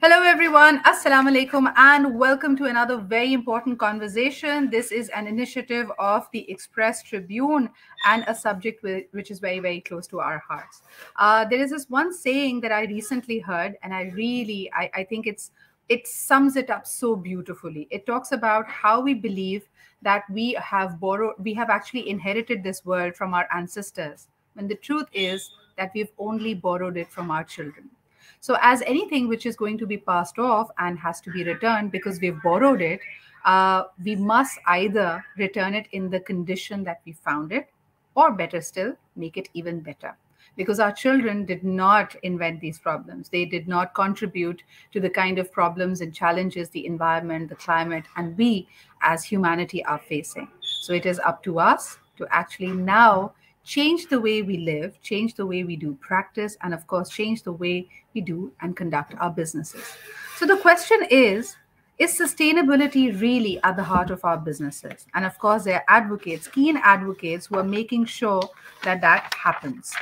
Hello, everyone. Assalamu alaikum, and welcome to another very important conversation. This is an initiative of the Express Tribune and a subject which is very, very close to our hearts. There is this one saying that I recently heard, and I think it sums it up so beautifully. It talks about how we believe that we have actually inherited this world from our ancestors, when the truth is that we've only borrowed it from our children. So, as anything which is going to be passed off and has to be returned because we've borrowed it, we must either return it in the condition that we found it, or better still, make it even better. Because our children did not invent these problems. They did not contribute to the kind of problems and challenges the environment, the climate, and we as humanity are facing. So it is up to us to actually now change the way we live, change the way we do practice, and of course, change the way we do and conduct our businesses. So the question is sustainability really at the heart of our businesses? And of course, there are advocates, keen advocates, who are making sure that that happens.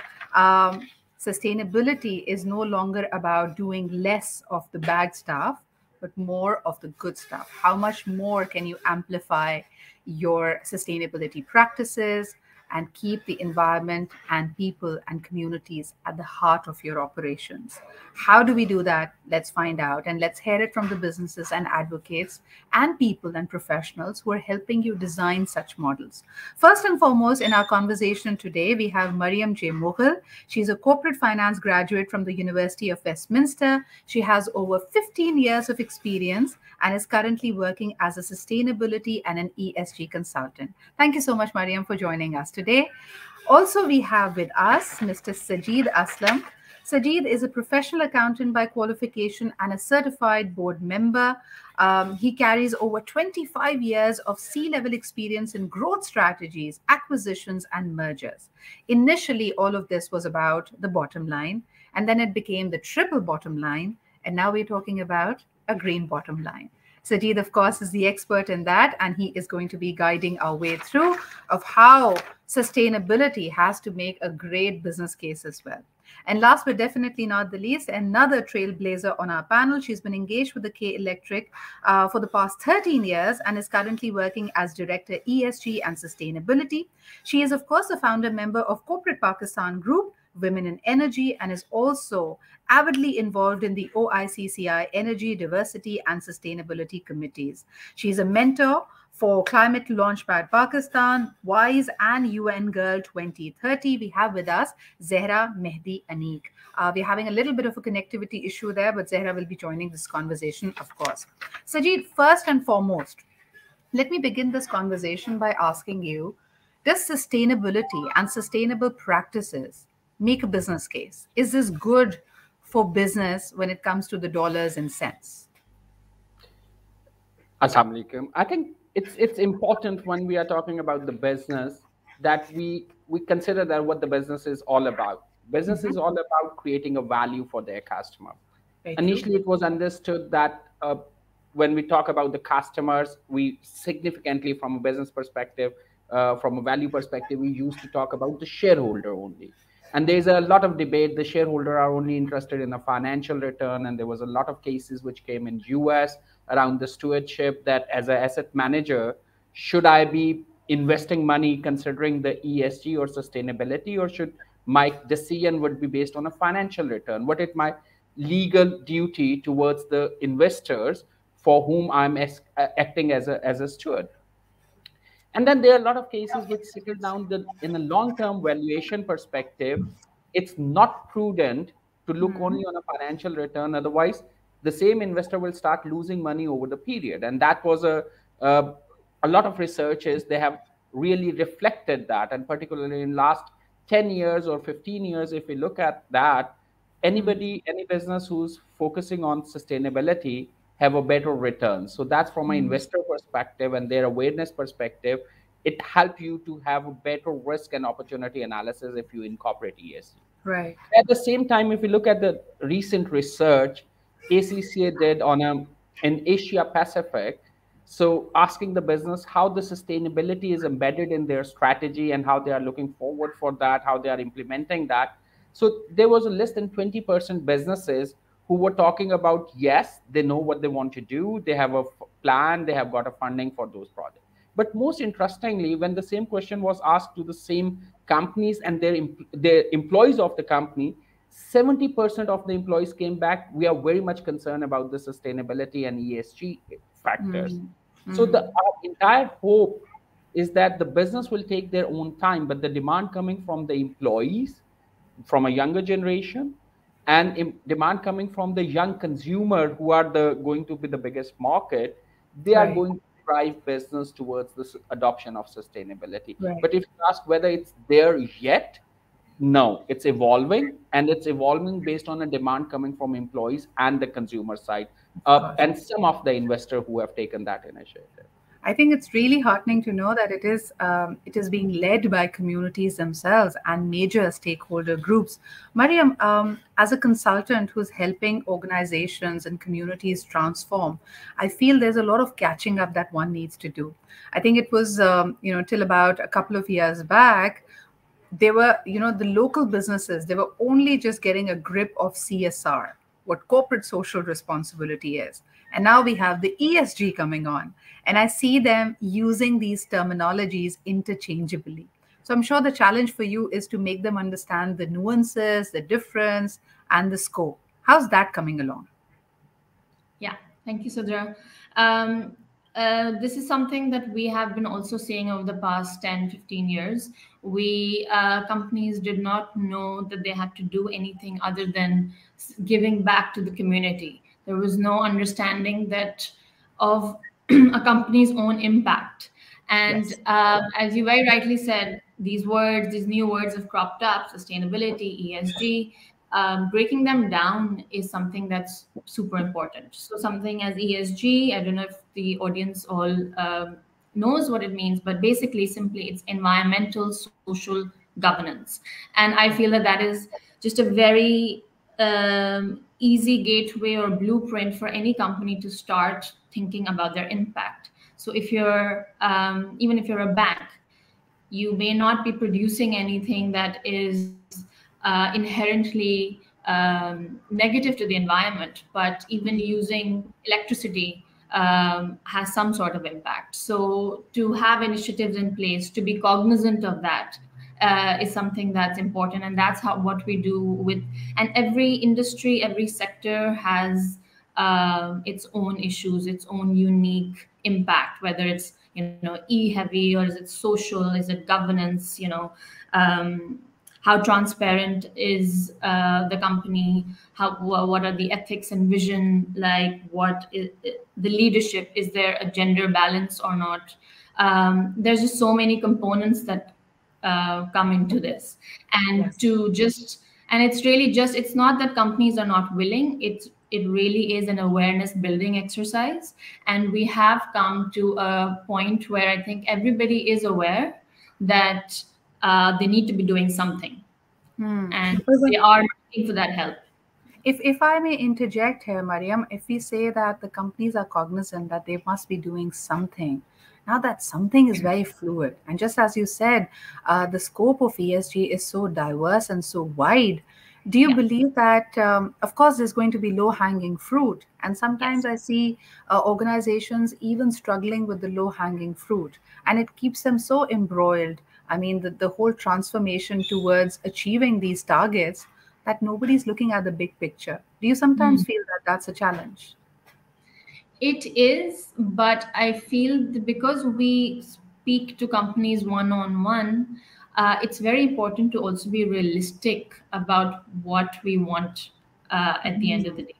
Sustainability is no longer about doing less of the bad stuff, but more of the good stuff. How much more can you amplify your sustainability practices and keep the environment and people and communities at the heart of your operations? How do we do that? Let's find out, and let's hear it from the businesses and advocates and people and professionals who are helping you design such models. First and foremost, in our conversation today, we have Mariam J. Mughal. She's a corporate finance graduate from the University of Westminster. She has over 15 years of experience and is currently working as a sustainability and an ESG consultant. Thank you so much, Mariam, for joining us today. Also, we have with us Mr. Sajid Aslam. Sajid is a professional accountant by qualification and a certified board member. He carries over 25 years of C-level experience in growth strategies, acquisitions, and mergers. Initially, all of this was about the bottom line, and then it became the triple bottom line, and now we're talking about a green bottom line. Sajid, of course, is the expert in that, and he is going to be guiding our way through of how sustainability has to make a great business case as well. And last but definitely not the least, another trailblazer on our panel. She's been engaged with the K Electric for the past 13 years and is currently working as Director ESG and Sustainability. She is, of course, a founder member of Corporate Pakistan Group, Women in Energy, and is also avidly involved in the OICCI Energy, Diversity, and Sustainability Committees. She's a mentor for Climate Launchpad Pakistan, WISE, and UN Girl 2030. We have with us Zehra Mehdi Aneek. We're having a little bit of a connectivity issue there, but Zehra will be joining this conversation, of course. Sajid, first and foremost, let me begin this conversation by asking you, does sustainability and sustainable practices make a business case? Is this good for business when it comes to the dollars and cents? Assalamu alaikum. I think it's important when we are talking about the business that we consider that what the business is all about. Business is all about creating a value for their customer. Initially, it was understood that when we talk about the customers, we significantly, from a business perspective, from a value perspective, we used to talk about the shareholder only. And there's a lot of debate. The shareholder are only interested in a financial return. And there was a lot of cases which came in US around the stewardship that as an asset manager, should I be investing money considering the ESG or sustainability, or should my decision would be based on a financial return? What is my legal duty towards the investors for whom I'm acting as a steward? And then there are a lot of cases which settle down that in a long-term valuation perspective, it's not prudent to look only on a financial return. Otherwise, the same investor will start losing money over the period. And that was a lot of researchers, they have really reflected that. And particularly in last 10 years or 15 years, if we look at that, any business who's focusing on sustainability have a better return. So that's from an investor perspective and their awareness perspective. It helps you to have a better risk and opportunity analysis if you incorporate ESG. Right. At the same time, if you look at the recent research ACCA did in Asia Pacific, so asking the business how the sustainability is embedded in their strategy and how they are looking forward for that, how they are implementing that. So there was a less than 20% businesses who were talking about, yes, they know what they want to do, they have a plan, they have got a funding for those projects. But most interestingly, when the same question was asked to the same companies and their employees of the company, 70% of the employees came back, we are very much concerned about the sustainability and ESG factors. Mm. So the Mm. our entire hope is that the business will take their own time, but the demand coming from the employees, from a younger generation, and demand coming from the young consumer, who are the going to be the biggest market, they are Right. going to drive business towards this adoption of sustainability. Right. But if you ask whether it's there yet, no, it's evolving, and it's evolving based on a demand coming from employees and the consumer side, Of course. and some of the investor who have taken that initiative. I think it's really heartening to know that it is being led by communities themselves and major stakeholder groups. Mariam, as a consultant who's helping organizations and communities transform, I feel there's a lot of catching up that one needs to do. I think it was till about a couple of years back, they were, the local businesses, they were only just getting a grip of CSR, what corporate social responsibility is. And now we have the ESG coming on. And I see them using these terminologies interchangeably. So I'm sure the challenge for you is to make them understand the nuances, the difference, and the scope. How's that coming along? Yeah, thank you, Sudra. Um, this is something that we have been also seeing over the past 10, 15 years. Companies did not know that they had to do anything other than giving back to the community. There was no understanding that of a company's own impact. And Yes. as you very rightly said, these words, these new words have cropped up: sustainability, ESG. Breaking them down is something that's super important. So something as ESG, I don't know if the audience all knows what it means, but basically, simply, it's environmental, social governance. And I feel that that is just a very easy gateway or blueprint for any company to start thinking about their impact. So if you're even if you're a bank, you may not be producing anything that is inherently negative to the environment, but even using electricity has some sort of impact. So to have initiatives in place, to be cognizant of that, is something that's important, and that's how what we do with. And every industry, every sector has its own issues, its own unique impact, whether it's e heavy, or is it social, is it governance, how transparent is the company, what are the ethics and vision, like what is the leadership, is there a gender balance or not. There's just so many components that come into this. And Yes. to just and it's really just, it's not that companies are not willing, it really is an awareness building exercise. And we have come to a point where I think everybody is aware that they need to be doing something, Hmm. and But they are looking for that help. if I may interject here, Mariam, if we say that the companies are cognizant that they must be doing something, now that something is very fluid, and just as you said, the scope of ESG is so diverse and so wide. Do you Yeah. believe that, of course, there's going to be low hanging fruit, and sometimes Yes. I see organizations even struggling with the low hanging fruit, and it keeps them so embroiled. I mean, the whole transformation towards achieving these targets, that nobody's looking at the big picture. Do you sometimes feel that that's a challenge? It is, but I feel that because we speak to companies one on one, it's very important to also be realistic about what we want at the end of the day.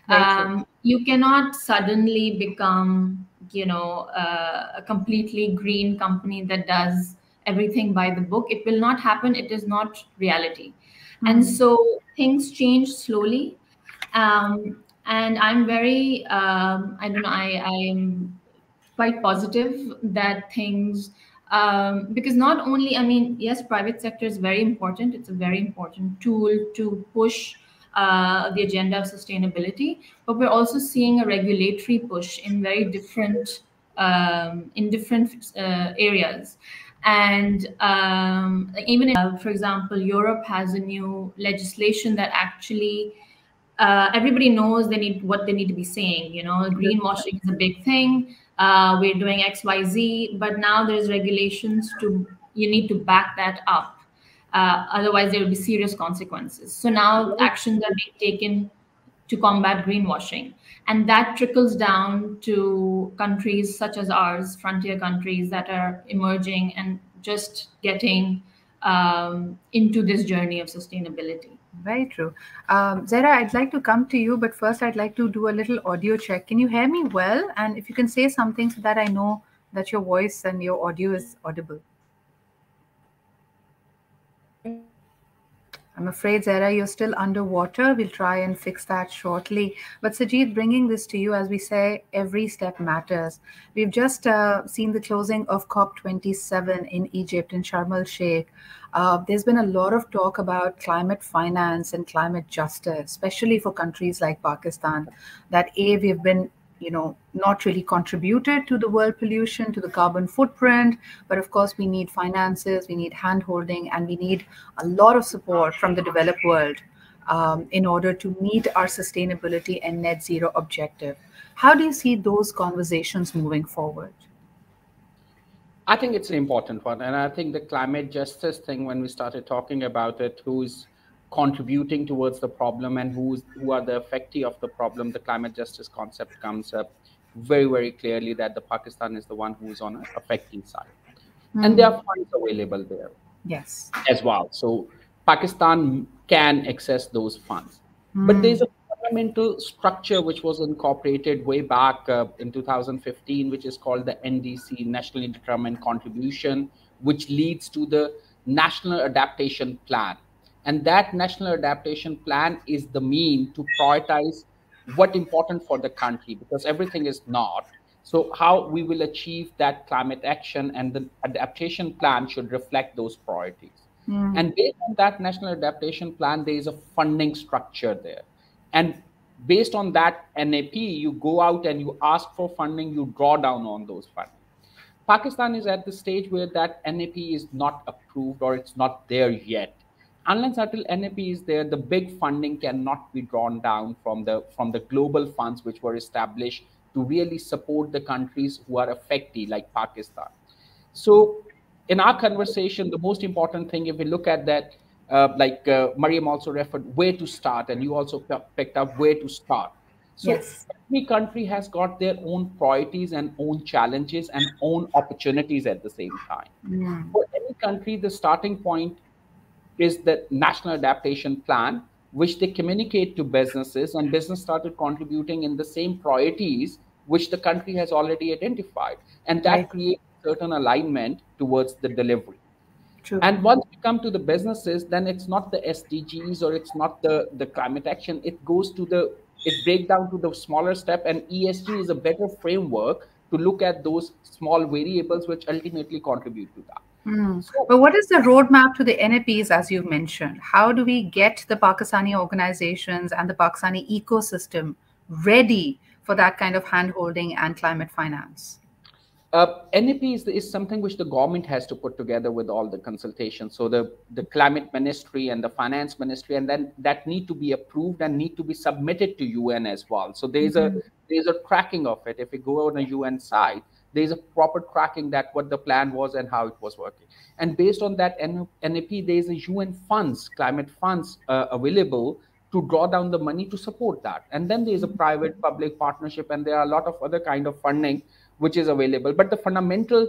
Very true. You cannot suddenly become, a completely green company that does everything by the book. It will not happen. It is not reality. And Hmm. so things change slowly. And I'm very, I don't know, I am quite positive that things, because not only, I mean, yes, private sector is very important. It's a very important tool to push the agenda of sustainability, but we're also seeing a regulatory push in very different, areas. And even for example, Europe has a new legislation that actually everybody knows they need what they need to be saying. Greenwashing is a big thing. We're doing XYZ, but now there's regulations to you need to back that up. Otherwise, there will be serious consequences. So now actions are being taken to combat greenwashing. And that trickles down to countries such as ours, frontier countries that are emerging and just getting into this journey of sustainability. Very true. Zara, I'd like to come to you, but first I'd like to do a little audio check. Can you hear me well? And if you can say something so that I know that your voice and your audio is audible. I'm afraid, Zara, you're still underwater. We'll try and fix that shortly. But Sajid, bringing this to you, as we say, every step matters. We've just seen the closing of COP27 in Egypt, in Sharm el-Sheikh. There's been a lot of talk about climate finance and climate justice, especially for countries like Pakistan, that we've been not really contributed to the world pollution, to the carbon footprint. But of course, we need finances, we need hand-holding, and we need a lot of support from the developed world in order to meet our sustainability and net zero objective. How do you see those conversations moving forward? I think it's an important one. And I think the climate justice thing, when we started talking about it, who's contributing towards the problem and who are the affectee of the problem, the climate justice concept comes up very, very clearly that the Pakistan is the one who is on an affecting side. And there are funds available there as well. So Pakistan can access those funds. But there's a fundamental structure which was incorporated way back in 2015, which is called the NDC, Nationally Determined Contribution, which leads to the National Adaptation Plan. And that National Adaptation Plan is the mean to prioritize what's important for the country, because everything is not. So how we will achieve that climate action, and the adaptation plan should reflect those priorities. And based on that National Adaptation Plan, there is a funding structure there. And based on that NAP, you go out and you ask for funding, you draw down on those funding. Pakistan is at the stage where that NAP is not approved, or it's not there yet. Unless until NAP is there, the big funding cannot be drawn down from the global funds which were established to really support the countries who are affected, like Pakistan. So in our conversation, the most important thing, if we look at that, Mariam also referred, where to start, and you also picked up where to start. So every country has got their own priorities and own challenges and own opportunities at the same time. For any country, the starting point is the National Adaptation Plan, which they communicate to businesses, and business started contributing in the same priorities which the country has already identified. And that creates certain alignment towards the delivery. And once we come to the businesses, then it's not the SDGs or it's not the climate action. It goes to it breaks down to the smaller step, and ESG is a better framework to look at those small variables which ultimately contribute to that. But what is the roadmap to the NAPs, as you mentioned? How do we get the Pakistani organizations and the Pakistani ecosystem ready for that kind of hand-holding and climate finance? NAP is something which the government has to put together with all the consultations. So the climate ministry and the finance ministry, and then that need to be approved and need to be submitted to UN as well. So there's a tracking of it. If we go on a UN site, there's a proper tracking that what the plan was and how it was working. And based on that NAP, there's a UN funds, climate funds available to draw down the money to support that. And then there's a private-public partnership, and there are a lot of other kind of funding which is available. But the fundamental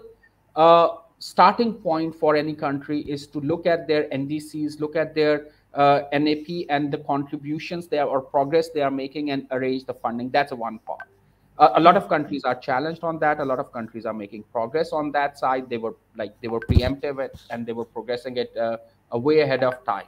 starting point for any country is to look at their NDCs, look at their NAP and the contributions they are, or progress they are making, and arrange the funding. That's one part. A lot of countries are challenged on that. A lot of countries are making progress on that side. They were preemptive and they were progressing it way ahead of time.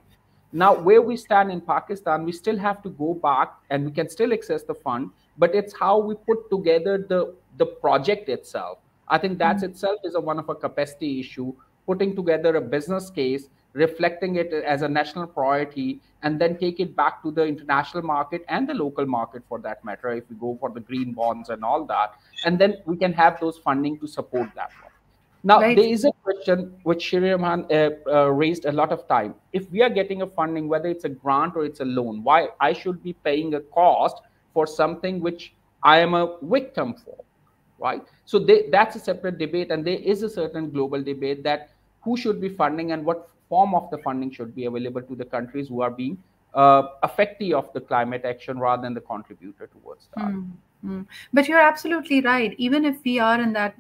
Now, where we stand in Pakistan, we still have to go back, and we can still access the fund, but it's how we put together the project itself. I think that itself is one of a capacity issue, putting together a business case, reflecting it as a national priority, and then take it back to the international market and the local market for that matter, if we go for the green bonds and all that. And then we can have those funding to support that one. Now, Right. there is a question which Shriman raised a lot of time. If we are getting a funding, whether it's a grant or it's a loan, why I should be paying a cost for something which I am a victim for, right? So that's a separate debate, and there is a certain global debate that who should be funding and what form of the funding should be available to the countries who are being affectee of the climate action rather than the contributor towards that. But you're absolutely right. Even if we are in that,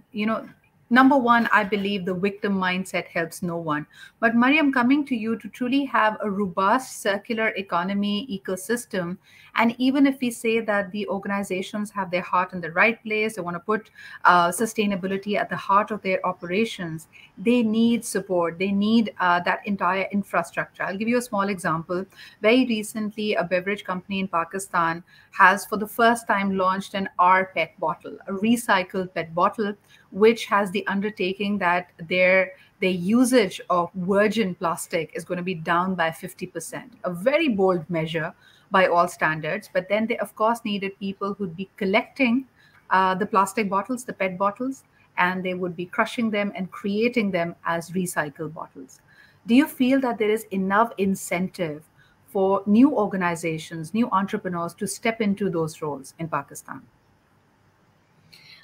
number one, I believe the victim mindset helps no one. But Mariam, coming to you, to truly have a robust circular economy ecosystem, and even if we say that the organizations have their heart in the right place, they want to put sustainability at the heart of their operations, they need support. They need that entire infrastructure. I'll give you a small example. Very recently, a beverage company in Pakistan has, for the first time, launched an R PET bottle, a recycled PET bottle, which has the undertaking that their usage of virgin plastic is going to be down by 50%. A very bold measure by all standards. But then they, of course, needed people who'd be collecting the plastic bottles, the PET bottles, and they would be crushing them and creating them as recycled bottles. Do you feel that there is enough incentive for new organizations, new entrepreneurs to step into those roles in Pakistan?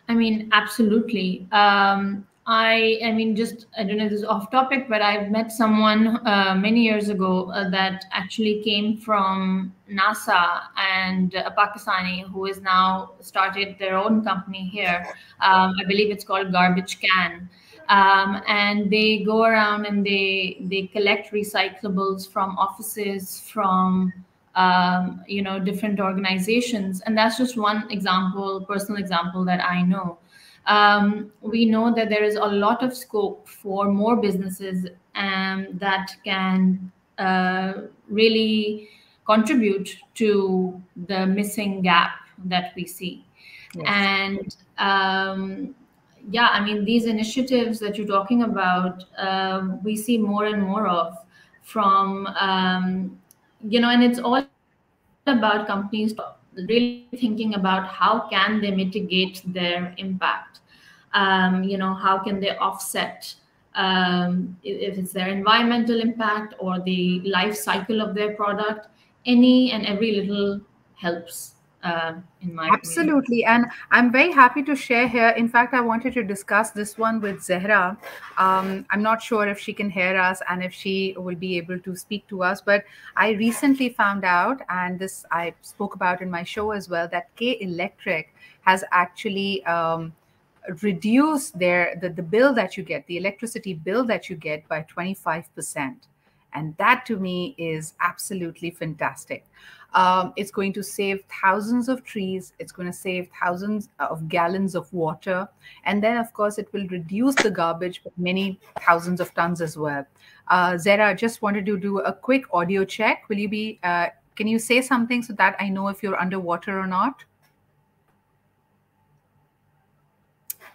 I mean, absolutely. I mean, just I don't know if this is off topic, but I've met someone many years ago that actually came from NASA, and a Pakistani who has now started their own company here. I believe it's called Garbage Can. And they go around and they collect recyclables from offices, from different organizations, and that's just one example, personal example that I know. We know that there is a lot of scope for more businesses that can really contribute to the missing gap that we see. Yes. And yeah, I mean, these initiatives that you're talking about, we see more and more of from, and it's all about companies really thinking about how can they mitigate their impact. How can they offset if it's their environmental impact or the life cycle of their product. Any and every little helps, in my opinion. Absolutely. And I'm very happy to share here. In fact, I wanted to discuss this one with Zehra. I'm not sure if she can hear us and if she will be able to speak to us, but I recently found out, and this I spoke about in my show as well, that K Electric has actually reduce the bill that you get, the electricity bill that you get, by 25%. And that to me is absolutely fantastic. It's going to save thousands of trees. It's going to save thousands of gallons of water. And then, of course, it will reduce the garbage by many thousands of tons as well. Zara, I just wanted to do a quick audio check. Will you be, can you say something so that I know if you're underwater or not?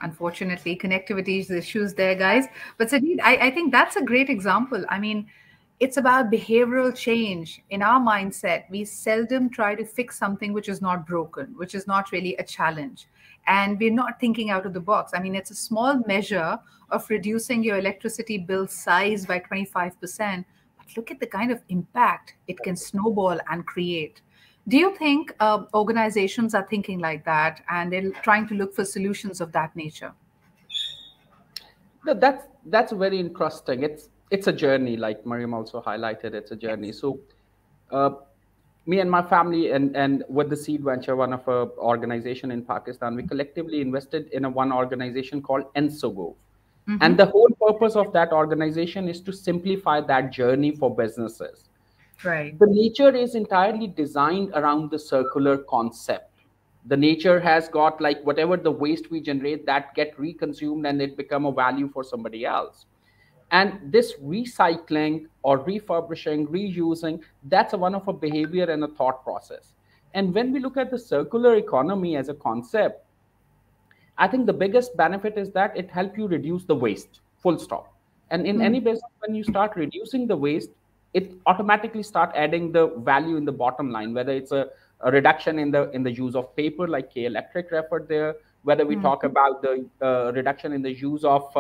Unfortunately, connectivity issues there, guys. But Sajid, I think that's a great example. I mean, it's about behavioral change in our mindset. We seldom try to fix something which is not broken, which is not really a challenge. And we're not thinking out of the box. I mean, it's a small measure of reducing your electricity bill size by 25%. But look at the kind of impact it can snowball and create. Do you think organizations are thinking like that and they're trying to look for solutions of that nature? No, that's very interesting. It's a journey, like Mariam also highlighted. It's a journey. Yes. So, uh, me and my family and with the Seed Venture, one of our organization in Pakistan, we collectively invested in a one organization called Ensogo, and the whole purpose of that organization is to simplify that journey for businesses. Right. The nature is entirely designed around the circular concept. The nature has got, like, whatever the waste we generate, that get reconsumed and it become a value for somebody else. And this recycling or refurbishing, reusing, that's one of a behavior and a thought process. And when we look at the circular economy as a concept, I think the biggest benefit is that it helps you reduce the waste, full stop. And in any business, when you start reducing the waste, it automatically start adding the value in the bottom line, whether it's a reduction in the use of paper, like K Electric referred there, whether we talk about the reduction in the use of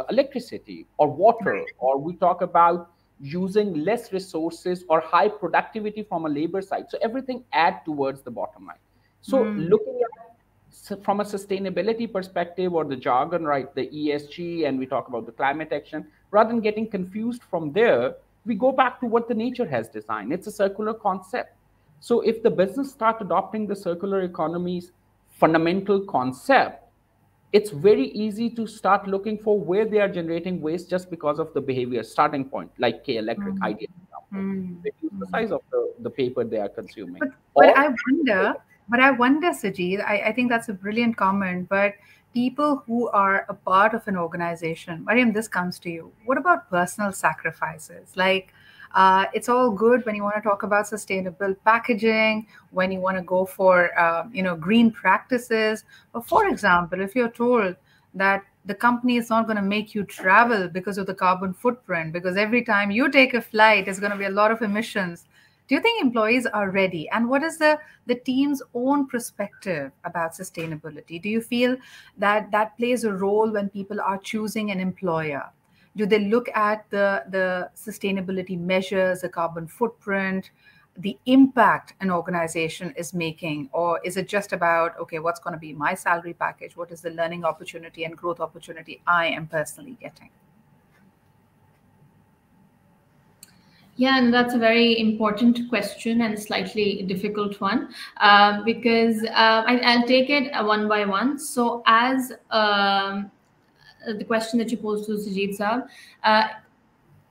electricity or water, or we talk about using less resources or high productivity from a labor side. So everything add towards the bottom line. So Mm. looking at from a sustainability perspective, or the jargon, right, the ESG, and we talk about the climate action, rather than getting confused from there, we go back to what the nature has designed. It's a circular concept. So if the business start adopting the circular economy's fundamental concept, it's very easy to start looking for where they are generating waste just because of the behavior starting point, like K Electric Mm. ideal example. Mm. Reduce the Mm. size of the paper they are consuming. But Or I wonder, Sajid, I think that's a brilliant comment. But people who are a part of an organization, Mariam, this comes to you. What about personal sacrifices? Like, it's all good when you want to talk about sustainable packaging, when you want to go for, green practices. But for example, if you're told that the company is not going to make you travel because of the carbon footprint, because every time you take a flight, there's going to be a lot of emissions. Do you think employees are ready? And what is the team's own perspective about sustainability? Do you feel that that plays a role when people are choosing an employer? Do they look at the sustainability measures, the carbon footprint, the impact an organization is making? Or is it just about, okay, what's going to be my salary package? What is the learning opportunity and growth opportunity I am personally getting? Yeah, and that's a very important question and slightly difficult one, because I'll take it one by one. So, as the question that you posed to Sajid Saab, uh,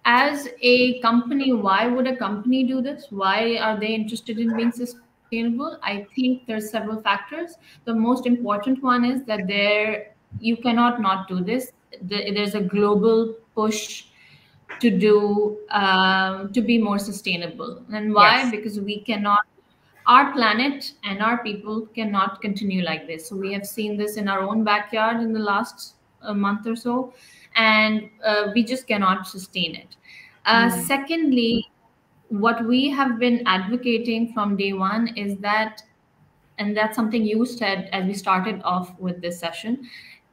as a company, why would a company do this? Why are they interested in being sustainable? I think there's several factors. The most important one is that you cannot not do this. There's a global push to do to be more sustainable. And why? Yes. Because we cannot, our planet and our people cannot continue like this. So we have seen this in our own backyard in the last month or so, and we just cannot sustain it. Mm. Secondly, what we have been advocating from day one is that, and that's something you said as we started off with this session,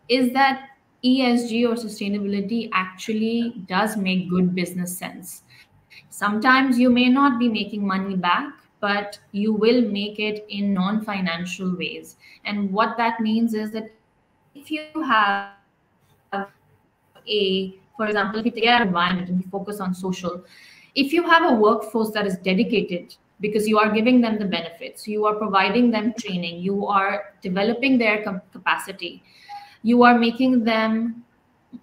is that ESG or sustainability actually does make good business sense. Sometimes you may not be making money back, but you will make it in non financial ways. And what that means is that if you have for example, if we take care of environment and we focus on social, if you have a workforce that is dedicated because you are giving them the benefits, you are providing them training, you are developing their capacity, you are making them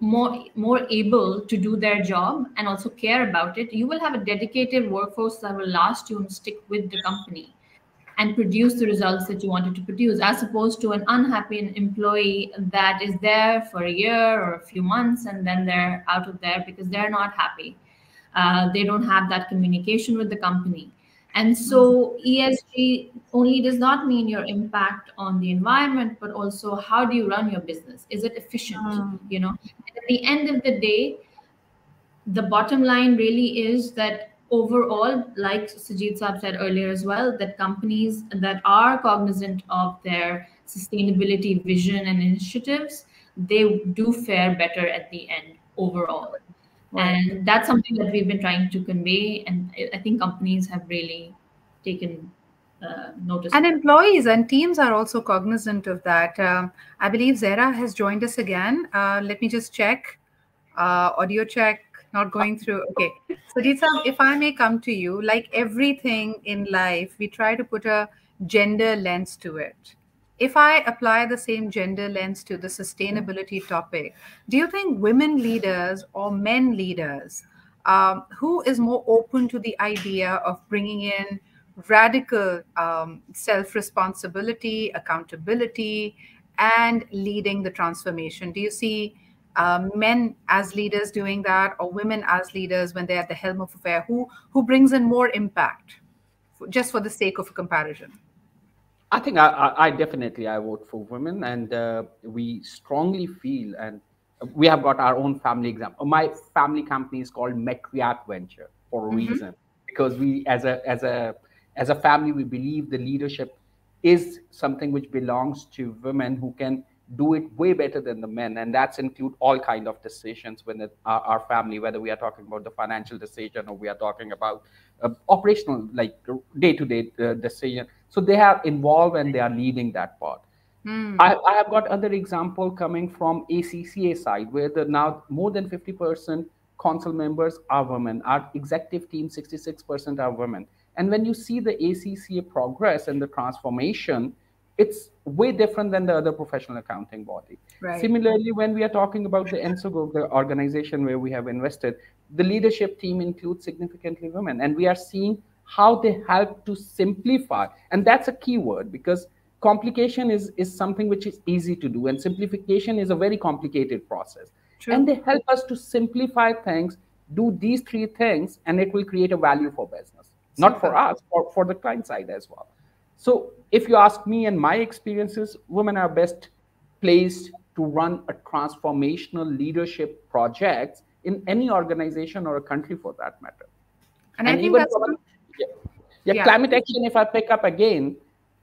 more able to do their job and also care about it, you will have a dedicated workforce that will last you and stick with the company and produce the results that you wanted to produce, as opposed to an unhappy employee that is there for a year or a few months and then they're out of there because they're not happy. They don't have that communication with the company. And so ESG only does not mean your impact on the environment, but also how do you run your business? Is it efficient? Mm. You know, and at the end of the day, the bottom line really is that overall, like Sajid Saab said earlier as well, that companies that are cognizant of their sustainability vision and initiatives, they do fare better at the end overall. Right. And that's something that we've been trying to convey, and I think companies have really taken notice And of it. employees and teams are also cognizant of that. I believe Zara has joined us again. Let me just check. Audio check, not going through. Okay. So, Deetsam, if I may come to you, like everything in life, we try to put a gender lens to it. If I apply the same gender lens to the sustainability topic, do you think women leaders or men leaders, who is more open to the idea of bringing in radical self responsibility, accountability, and leading the transformation? Do you see men as leaders doing that, or women as leaders when they're at the helm of affair? Who brings in more impact, just for the sake of a comparison? I think I definitely I vote for women, and we strongly feel, and we have got our own family example. My family company is called Metriat Venture for a Mm-hmm. reason, because we as a family we believe the leadership is something which belongs to women who can do it way better than the men, and that's include all kind of decisions when our family, whether we are talking about the financial decision or we are talking about operational, like day-to-day decision. So they have involved and they are leading that part. I have got other example coming from ACCA side, where the now more than 50% council members are women. Our executive team, 66% are women. And when you see the ACCA progress and the transformation, it's way different than the other professional accounting body. Right. Similarly, when we are talking about the ENSOGO, the organization where we have invested, the leadership team includes significantly women, and we are seeing how they help to simplify. And that's a key word, because complication is something which is easy to do, and simplification is a very complicated process. True. And they help us to simplify things, do these three things, and it will create a value for business, not for Super. us, for the client side as well. So if you ask me and my experiences, women are best placed to run a transformational leadership projects in any organization or a country for that matter. And I And think even that's from one, yeah, yeah. climate action, if I pick up again,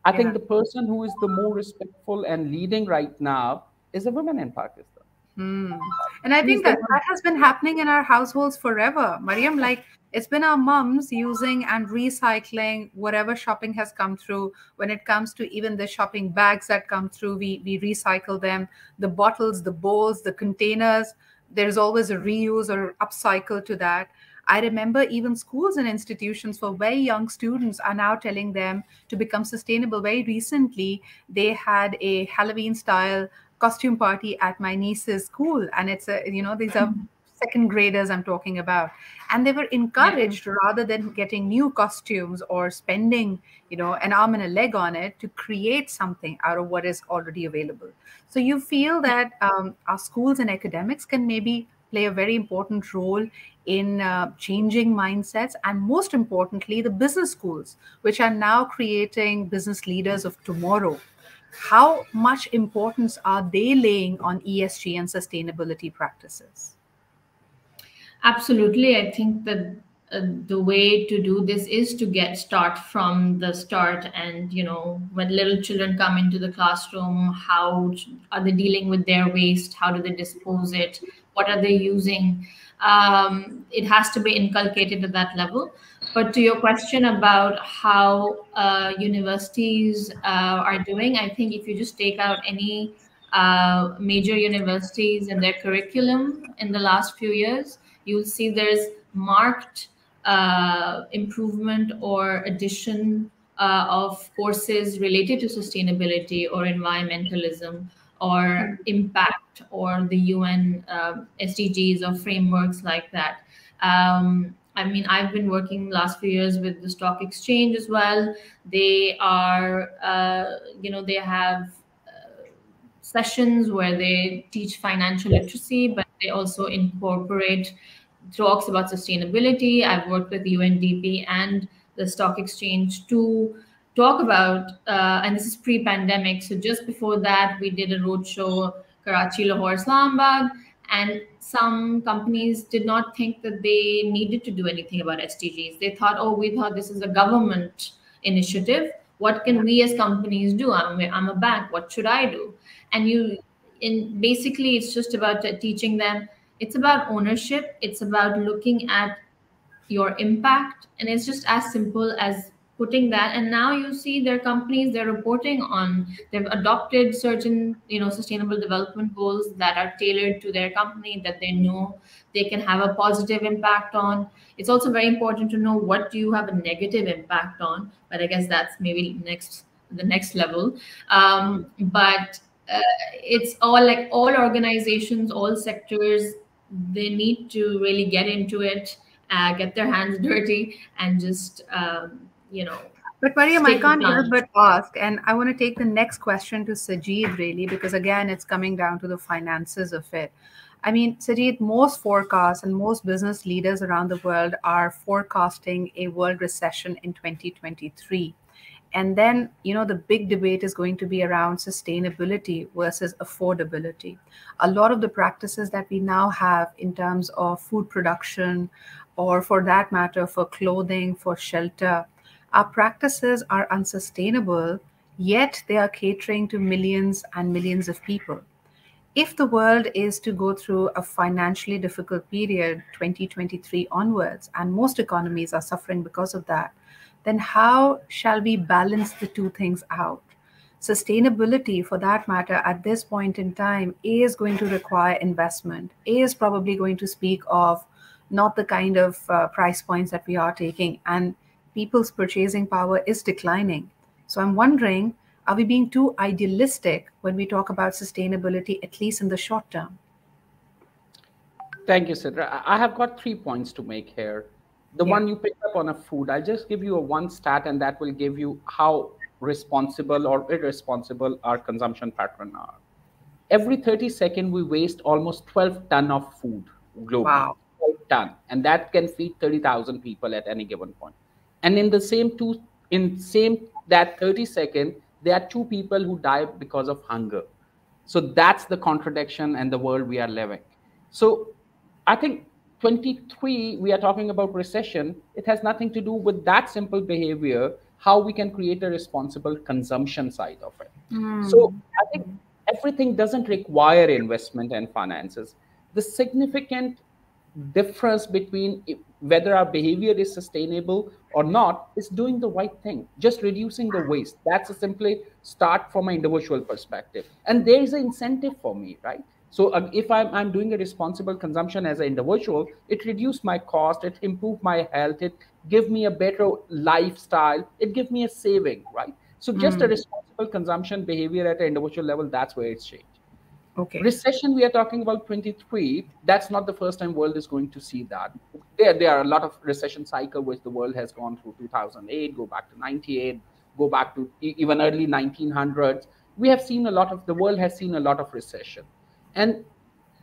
I think Yeah. the person who is the more respectful and leading right now is a woman in Pakistan. And I She's think the that one. that has been happening in our households forever, Mariam. Like, it's been our mums using and recycling whatever shopping has come through. When it comes to even the shopping bags that come through, we recycle them. The bottles, the bowls, the containers. There's always a reuse or upcycle to that. I remember even schools and institutions for very young students are now telling them to become sustainable. Very recently, they had a Halloween style costume party at my niece's school, and it's a, these are second graders I'm talking about, and they were Yeah. encouraged, rather than getting new costumes or spending an arm and a leg on it, to create something out of what is already available. So you feel that our schools and academics can maybe play a very important role in changing mindsets, and most importantly, the business schools, which are now creating business leaders of tomorrow. How much importance are they laying on ESG and sustainability practices? Absolutely. I think that the way to do this is to start from the start. And, when little children come into the classroom, how are they dealing with their waste? How do they dispose it? What are they using? It has to be inculcated at that level. But to your question about how universities are doing, I think if you just take out any major universities and their curriculum in the last few years, you'll see there's marked improvement or addition of courses related to sustainability or environmentalism or impact or the UN SDGs or frameworks like that. I mean, I've been working last few years with the stock exchange as well. They are, they have sessions where they teach financial literacy, but they also incorporate talks about sustainability. I've worked with UNDP and the stock exchange to talk about, and this is pre-pandemic. So just before that, we did a roadshow, Karachi, Lahore, Islamabad, and some companies did not think that they needed to do anything about SDGs. They thought, oh, we thought this is a government initiative. What can we as companies do? I'm a bank. What should I do? And basically, it's just about teaching them. It's about ownership. It's about looking at your impact, and it's just as simple as putting that. And now you see their companies, they're reporting on, they've adopted certain sustainable development goals that are tailored to their company, that they know they can have a positive impact on. It's also very important to know what do you have a negative impact on, but I guess that's maybe the next level. But it's all, like, all organizations, all sectors, they need to really get into it, get their hands dirty, and just But Mariam, I take the can't help plunge. but ask, and I want to take the next question to Sajid, really, because again, it's coming down to the finances of it. I mean, Sajid, most forecasts and most business leaders around the world are forecasting a world recession in 2023. And then, the big debate is going to be around sustainability versus affordability. A lot of the practices that we now have in terms of food production, or for that matter, for clothing, for shelter, our practices are unsustainable Yet they are catering to millions and millions of people. If the world is to go through a financially difficult period 2023 onwards, and most economies are suffering because of that, then how shall we balance the two things out? Sustainability, for that matter, at this point in time, is going to require investment, is probably going to speak of not the kind of price points that we are taking, and people's purchasing power is declining. So I'm wondering, are we being too idealistic when we talk about sustainability, at least in the short term? Thank you, Sidra. I have got 3 points to make here. The Yeah. one you picked up on a food, I'll just give you a one stat, and that will give you how responsible or irresponsible our consumption pattern are. Every 30 seconds, we waste almost 12 ton of food globally. Wow. 12 ton, and that can feed 30,000 people at any given point. And in the same that 30 second, there are two people who die because of hunger. So that's the contradiction and the world we are living. So I think 23, we are talking about recession. It has nothing to do with that simple behavior, how we can create a responsible consumption side of it. So Mm. I think everything doesn't require investment and finances. The significant difference between whether our behavior is sustainable or not is doing the right thing, just reducing the waste. That's a simply start from an individual perspective, and there is an incentive for me, right? So if I'm doing a responsible consumption as an individual, it reduce my cost, it improve my health, it give me a better lifestyle, it give me a saving, right? So just a Mm. responsible consumption behavior at an individual level, that's where it's changed. Okay. Recession, we are talking about 23. That's not the first time world is going to see that. There are a lot of recession cycle which the world has gone through. 2008, go back to 98, go back to even early 1900s. We have seen a lot of, the world has seen a lot of recession, and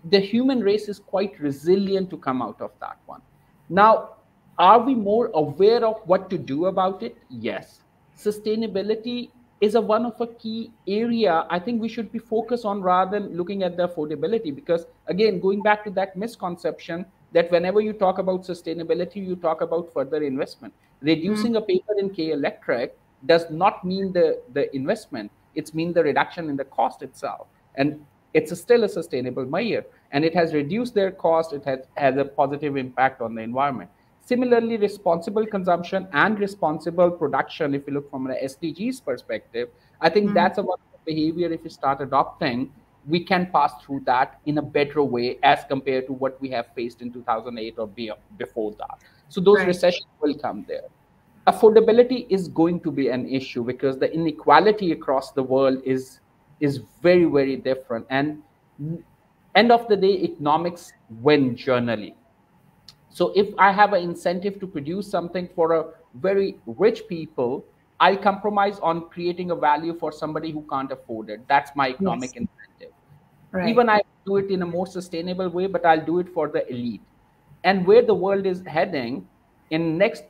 the human race is quite resilient to come out of that one. Now, are we more aware of what to do about it? Yes. Sustainability is a one of a key area I think we should be focused on rather than looking at the affordability. Because again, going back to that misconception that whenever you talk about sustainability, you talk about further investment. Mm. Reducing a paper in K Electric does not mean the investment. It's mean the reduction in the cost itself. And it's still a sustainable measure, and it has reduced their cost. It has a positive impact on the environment. Similarly, responsible consumption and responsible production, if you look from an SDGs perspective, I think Mm. that's a one of the behavior. If you start adopting, we can pass through that in a better way as compared to what we have faced in 2008 or before that. So those Right. recessions will come there. Affordability is going to be an issue because the inequality across the world is very, very different. And end of the day, economics win generally. So if I have an incentive to produce something for a very rich people, I'll compromise on creating a value for somebody who can't afford it. That's my economic Yes. incentive. Right. Even I do it in a more sustainable way, but I'll do it for the elite. And where the world is heading in next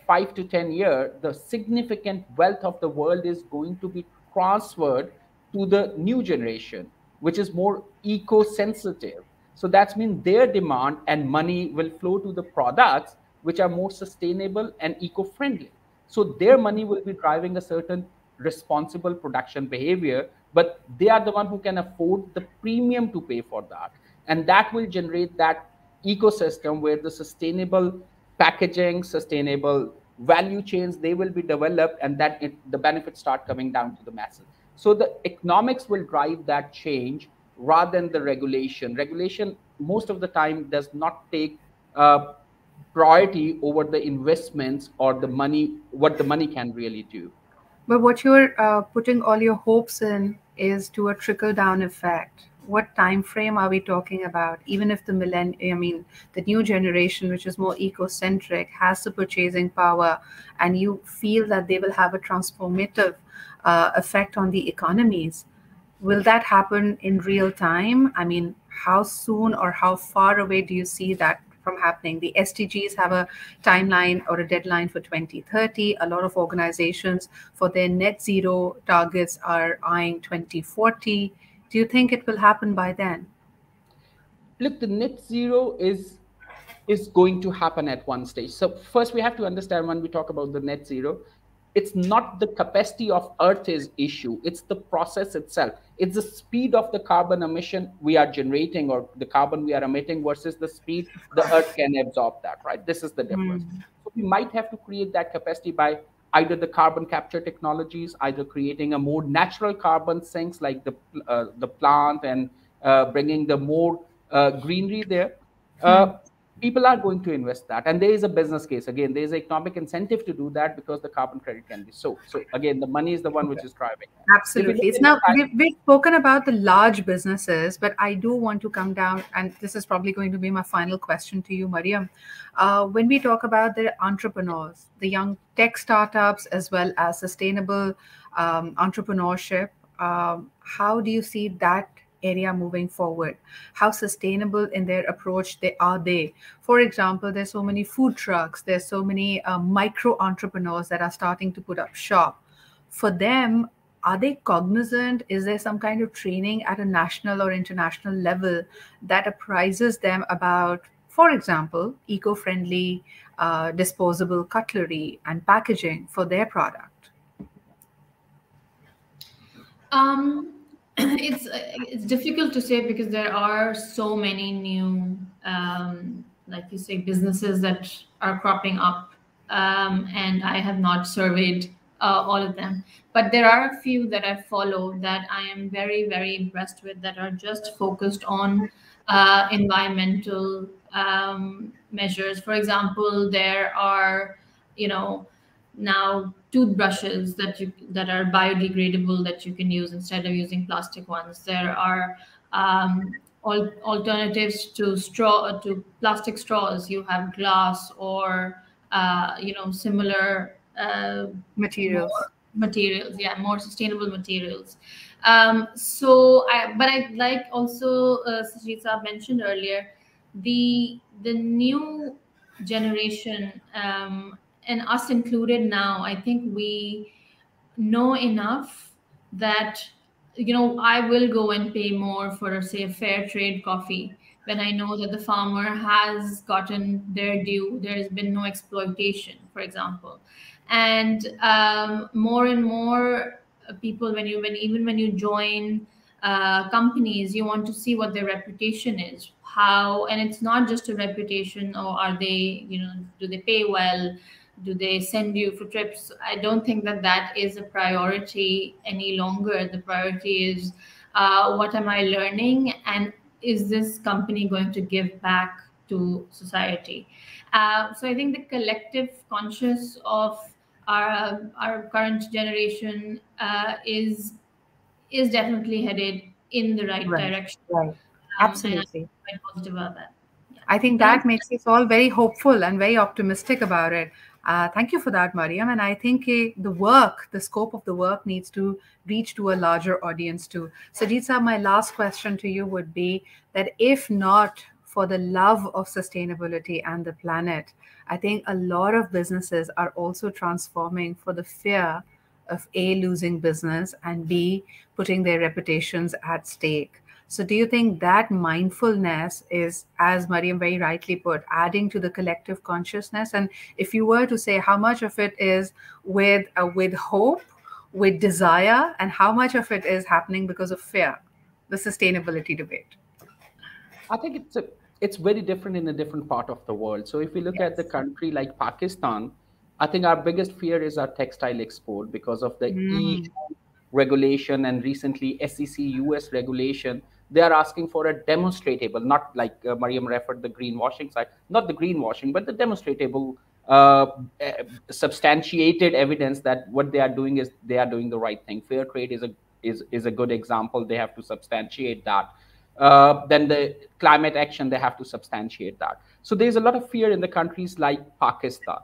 5 to 10 years, the significant wealth of the world is going to be transferred to the new generation, which is more eco-sensitive. So that means their demand and money will flow to the products which are more sustainable and eco-friendly. So their money will be driving a certain responsible production behavior, but they are the one who can afford the premium to pay for that. And that will generate that ecosystem where the sustainable packaging, sustainable value chains, they will be developed, and the benefits start coming down to the masses. So the economics will drive that change rather than the regulation. Regulation most of the time does not take priority over the investments or the money, what the money can really do. But what you're putting all your hopes in is to a trickle down effect. What time frame are we talking about? Even if the new generation, which is more eco-centric, has the purchasing power, and you feel that they will have a transformative effect on the economies, will that happen in real time? I mean, how soon or how far away do you see that from happening? The SDGs have a timeline or a deadline for 2030. A lot of organizations for their net zero targets are eyeing 2040. Do you think it will happen by then? Look, the net zero is going to happen at one stage. So first we have to understand, when we talk about the net zero, it's not the capacity of earth is issue, it's the process itself. It's the speed of the carbon emission we are generating, or the carbon we are emitting, versus the speed the earth can absorb that, right? This is the difference. Mm. So we might have to create that capacity by either the carbon capture technologies, either creating a more natural carbon sinks like the plant, and bringing the more greenery there. Hmm. People are going to invest that, and there is a business case. Again, there is economic incentive to do that because the carbon credit can be sold. So again, the money is the one which is driving. If we look Absolutely. It's at the now we've spoken about the large businesses, but I do want to come down, and this is probably going to be my final question to you, Mariam. When we talk about the entrepreneurs, the young tech startups, as well as sustainable entrepreneurship, how do you see that area moving forward? How sustainable in their approach they are they? For example, there's so many food trucks, there's so many micro entrepreneurs that are starting to put up shop. For them, are they cognizant? Is there some kind of training at a national or international level that apprises them about, for example, eco-friendly disposable cutlery and packaging for their product? It's difficult to say because there are so many new, like you say, businesses that are cropping up, and I have not surveyed all of them. But there are a few that I follow that I am very, very impressed with, that are just focused on environmental measures. For example, there are, you know, now toothbrushes that are biodegradable that you can use instead of using plastic ones. There are alternatives to plastic straws. You have glass or similar Materials. more materials, yeah, more sustainable materials. But I like also, Sajid Saab mentioned earlier, the new generation, and us included now, I think we know enough that, I will go and pay more for, say, a fair trade coffee when I know that the farmer has gotten their due, there has been no exploitation, for example. And more and more people, when you join companies, you want to see what their reputation is, how, and it's not just a reputation, or are they, do they pay well, do they send you for trips. I don't think that that is a priority any longer. The priority is, what am I learning, and is this company going to give back to society? So I think the collective conscious of our current generation is definitely headed in the right Right, direction, right. and I'm Absolutely. quite positive about that. Yeah. I think But that makes us all very hopeful and very optimistic about it. Thank you for that, Mariam. And I think the scope of the work needs to reach to a larger audience too. Sajid Saab, my last question to you would be that if not for the love of sustainability and the planet, I think a lot of businesses are also transforming for the fear of A, losing business, and B, putting their reputations at stake. So, do you think that mindfulness is, as Mariam very rightly put, adding to the collective consciousness? And if you were to say how much of it is with hope, with desire, and how much of it is happening because of fear, the sustainability debate? I think it's very different in a different part of the world. So if we look at the Yes. country like Pakistan, I think our biggest fear is our textile export because of the EU Mm. regulation, and recently SEC US regulation. They are asking for a demonstratable, not like Mariam referred the greenwashing side, not the greenwashing, but the demonstratable, uh, eh, substantiated evidence that what they are doing is they are doing the right thing. Fair trade is a good example. They have to substantiate that. Then the climate action, they have to substantiate that. So there's a lot of fear in the countries like Pakistan.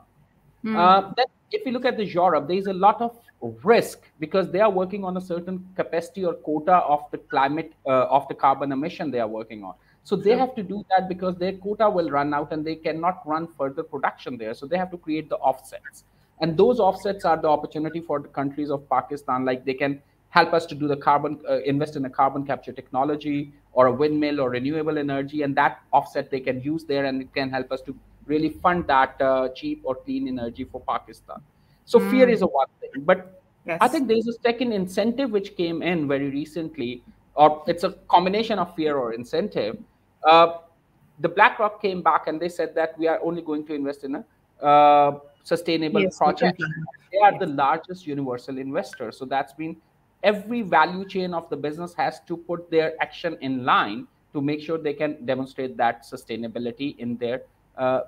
Mm. Then if you look at the Europe, there is a lot of risk because they are working on a certain capacity or quota of the climate, of the carbon emission they are working on. So they True. have to do that because their quota will run out and they cannot run further production there. So they have to create the offsets. And those offsets are the opportunity for the countries of Pakistan. Like they can help us to do the carbon, invest in a carbon capture technology or a windmill or renewable energy, and that offset they can use there, and it can help us to really fund that cheap or clean energy for Pakistan. So fear is a one thing, but I Yes. think there's a second incentive which came in very recently, or it's a combination of fear or incentive. Uh, the BlackRock came back and they said that we are only going to invest in a sustainable ESG project. compliant. They are the Yes. largest universal investor. So that's been every value chain of the business has to put their action in line to make sure they can demonstrate that sustainability in their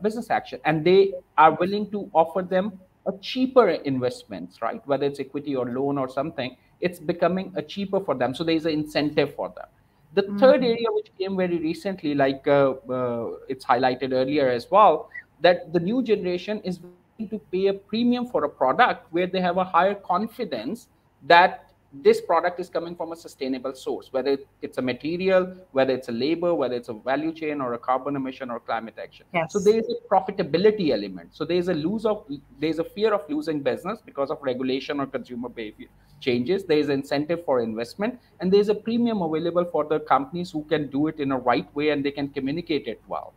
business action. And they are willing to offer them a cheaper investments, right? Whether it's equity or loan or something, it's becoming a cheaper for them. So there's an incentive for them. The third area which came very recently, like it's highlighted earlier as well, that the new generation is willing to pay a premium for a product where they have a higher confidence that this product is coming from a sustainable source, whether it's a material, whether it's a labor, whether it's a value chain or a carbon emission or climate action. So Yes. there is a profitability element. So there's a fear of losing business because of regulation or consumer behavior changes. There is incentive for investment, and there's a premium available for the companies who can do it in a right way and they can communicate it well.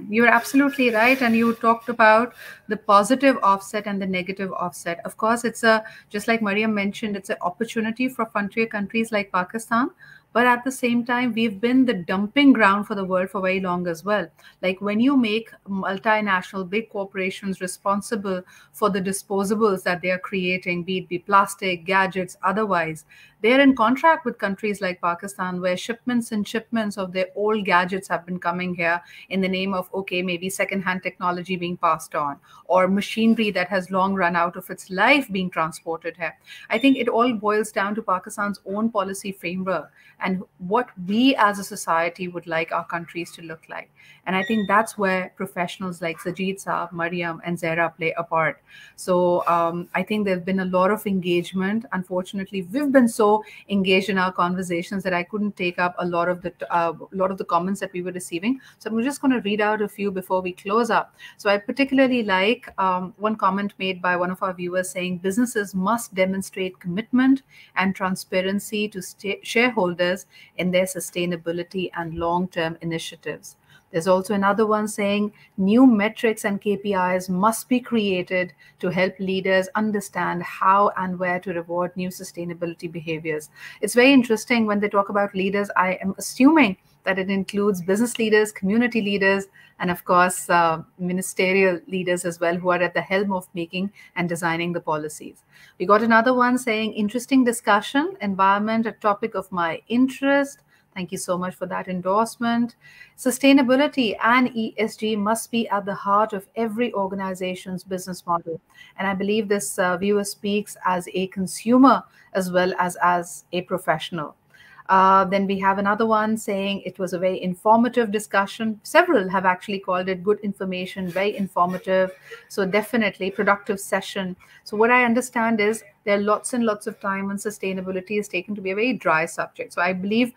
You're absolutely right. And you talked about the positive offset and the negative offset. Of course, it's a, just like Mariam mentioned, it's an opportunity for frontier countries like Pakistan. But at the same time, we've been the dumping ground for the world for very long as well. Like when you make multinational big corporations responsible for the disposables that they are creating, be it be plastic, gadgets, otherwise, they're in contract with countries like Pakistan, where shipments and shipments of their old gadgets have been coming here in the name of, okay, maybe secondhand technology being passed on, or machinery that has long run out of its life being transported here. I think it all boils down to Pakistan's own policy framework and what we as a society would like our countries to look like. And I think that's where professionals like Sajid Saab, Mariam, and Zehra play a part. So I think there's been a lot of engagement. Unfortunately, we've been so engaged in our conversations that I couldn't take up a lot of the comments that we were receiving. So I'm just going to read out a few before we close up. So I particularly like one comment made by one of our viewers saying businesses must demonstrate commitment and transparency to shareholders in their sustainability and long-term initiatives. There's also another one saying new metrics and KPIs must be created to help leaders understand how and where to reward new sustainability behaviors. It's very interesting when they talk about leaders. I am assuming that it includes business leaders, community leaders, and of course, ministerial leaders as well, who are at the helm of making and designing the policies. We got another one saying, interesting discussion, environment, a topic of my interest. Thank you so much for that endorsement. Sustainability and ESG must be at the heart of every organization's business model. And I believe this viewer speaks as a consumer as well as a professional. Then we have another one saying it was a very informative discussion. Several have actually called it good information, very informative. So definitely productive session. So what I understand is there are lots and lots of time when sustainability is taken to be a very dry subject. So I believe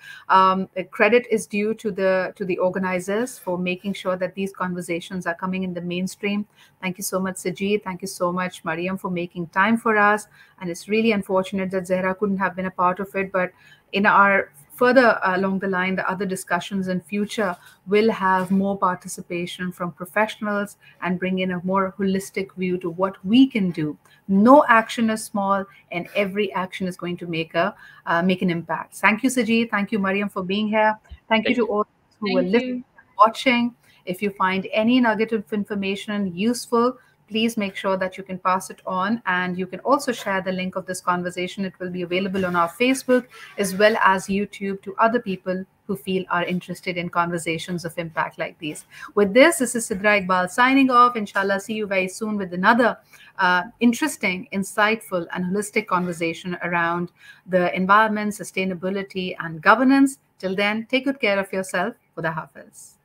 credit is due to the organizers for making sure that these conversations are coming in the mainstream. Thank you so much, Sajid. Thank you so much, Mariam, for making time for us. And it's really unfortunate that Zehra couldn't have been a part of it, but in our further along the line, the other discussions in future will have more participation from professionals and bring in a more holistic view to what we can do. No action is small, and every action is going to make an impact. Thank you, Sajid. Thank you, Mariam, for being here. Thank you Thank to you. all who were Thank listening you. and watching. If you find any nugget of information useful, please make sure that you can pass it on, and you can also share the link of this conversation. It will be available on our Facebook as well as YouTube to other people who feel are interested in conversations of impact like these. With this is Sidra Iqbal signing off. Inshallah, see you very soon with another interesting, insightful, and holistic conversation around the environment, sustainability, and governance. Till then, take good care of yourself. Khuda Hafiz.